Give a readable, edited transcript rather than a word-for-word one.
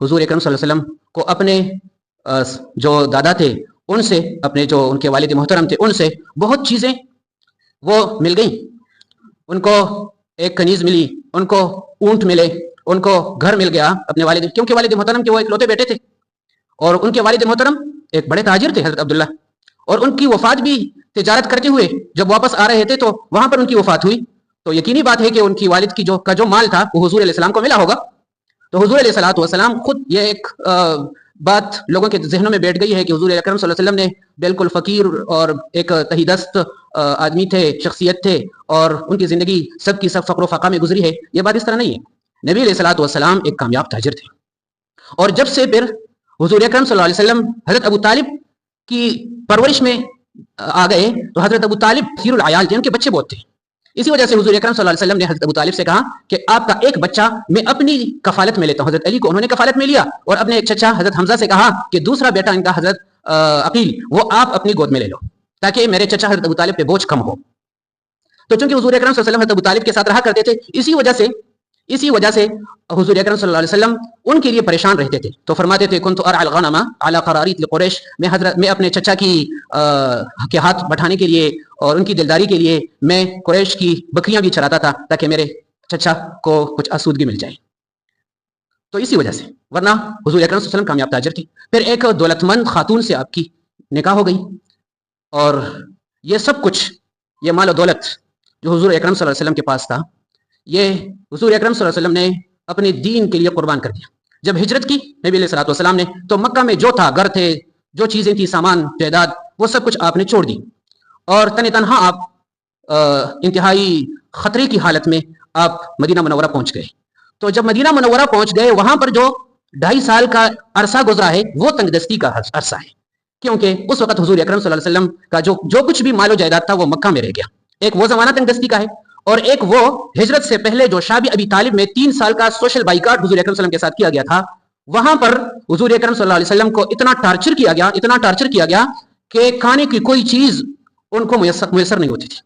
حضور اکرم صلی اللہ علیہ وسلم کو اپنے جو دادا تھے ان سے، اپنے جو ان کے والد محترم تھے ان سے بہت چیزیں وہ مل گئیں. ان کو ایک کنیز ملی، ان کو اونٹ ملے، ان کو گھر مل گیا اپنے والد، کیونکہ والد محترم کے وہ ایک لوتے بیٹے تھے، اور ان کے والد محترم ایک بڑے تاجر تھے حضرت عبداللہ، اور ان کی وفات بھی تجارت کرتے ہوئے جب واپس آ رہے تھے تو وہاں پر ان کی وفات ہوئی. تو یقینی بات ہے کہ ان کی والد کی جو مال تھا وہ حضور علیہ السلام کو ملا ہوگا. تو حضور علیہ الصلوۃ والسلام خود یہ ایک بات لوگوں کے ذہنوں میں بیٹھ گئی ہے کہ حضور اکرم صلی اللہ علیہ وسلم نے بالکل فقیر اور ایک تہی دست آدمی تھے، شخصیت تھے، اور ان کی زندگی سب کی سب فقر و فقہ میں گزری ہے. یہ بات اس طرح نہیں ہے. نبی علیہ الصلوۃ والسلام ایک کامیاب تاجر تھے، اور جب سے پھر حضور اکرم صلی اللہ علیہ وسلم حضرت ابو طالب کی پرورش میں آ گئے تو حضرت ابو طالب کثیر العیال تھے، ان کے بچے بہت تھے. اسی وجہ سے حضور اکرم صلی اللہ علیہ وسلم نے حضرت ابو طالب سے کہا کہ آپ کا ایک بچہ میں اپنی کفالت میں لیتا ہوں. حضرت علی کو انہوں نے کفالت میں لیا، اور اپنے ایک چچا حضرت حمزہ سے کہا کہ دوسرا بیٹا ان کا حضرت عقیل وہ آپ اپنی گود میں لے لو تاکہ میرے چچا حضرت ابو طالب پہ بوجھ کم ہو. تو چونکہ حضور اکرم صلی اللہ علیہ وسلم حضرت ابو طالب کے ساتھ رہا کرتے تھے، اسی وجہ سے حضور اکرم صلی اللہ علیہ وسلم ان کے لیے پریشان رہتے تھے. تو فرماتے تھے کنت ارعى الغنم على قراريط لقریش، میں اپنے چچا کے ہاتھ بٹھانے کے لیے اور ان کی دلداری کے لیے میں قریش کی بکریاں بھی چراتا تھا تاکہ میرے چچا کو کچھ آسودگی مل جائے. تو اسی وجہ سے، ورنہ حضور اکرم صلی اللہ علیہ وسلم کامیاب تاجر تھے. پھر ایک دولت مند خاتون سے آپ کی نکاح ہو گئی، اور یہ سب کچھ، یہ مال و دولت جو حضور اکرم صلی اللہ علیہ وسلم کے پاس تھا، یہ حضور اکرم صلی اللہ علیہ وسلم نے اپنے دین کے لیے قربان کر دیا. جب ہجرت کی نبی علیہ الصلوۃ والسلام نے تو مکہ میں جو تھا، گھر تھے، جو چیزیں تھیں، سامان جائیداد، وہ سب کچھ آپ نے چھوڑ دی، اور تنہا آپ انتہائی خطرے کی حالت میں آپ مدینہ منورہ پہنچ گئے. تو جب مدینہ منورہ پہنچ گئے، وہاں پر جو 2.5 سال کا عرصہ گزرا ہے وہ تنگ دستی کا عرصہ ہے، کیونکہ اس وقت حضور اکرم صلی اللہ علیہ وسلم کا جو کچھ بھی مال و جائیداد تھا وہ مکہ میں رہ گیا. ایک وہ زمانہ تنگ دستی کا ہے، اور ایک وہ ہجرت سے پہلے جو شعب ابی طالب میں 3 سال کا سوشل بائیکاٹ حضور اکرم صلی اللہ علیہ وسلم کے ساتھ کیا گیا تھا. وہاں پر حضور اکرم صلی اللہ علیہ وسلم کو اتنا ٹارچر کیا گیا کہ کھانے کی کوئی چیز ان کو میسر نہیں ہوتی تھی.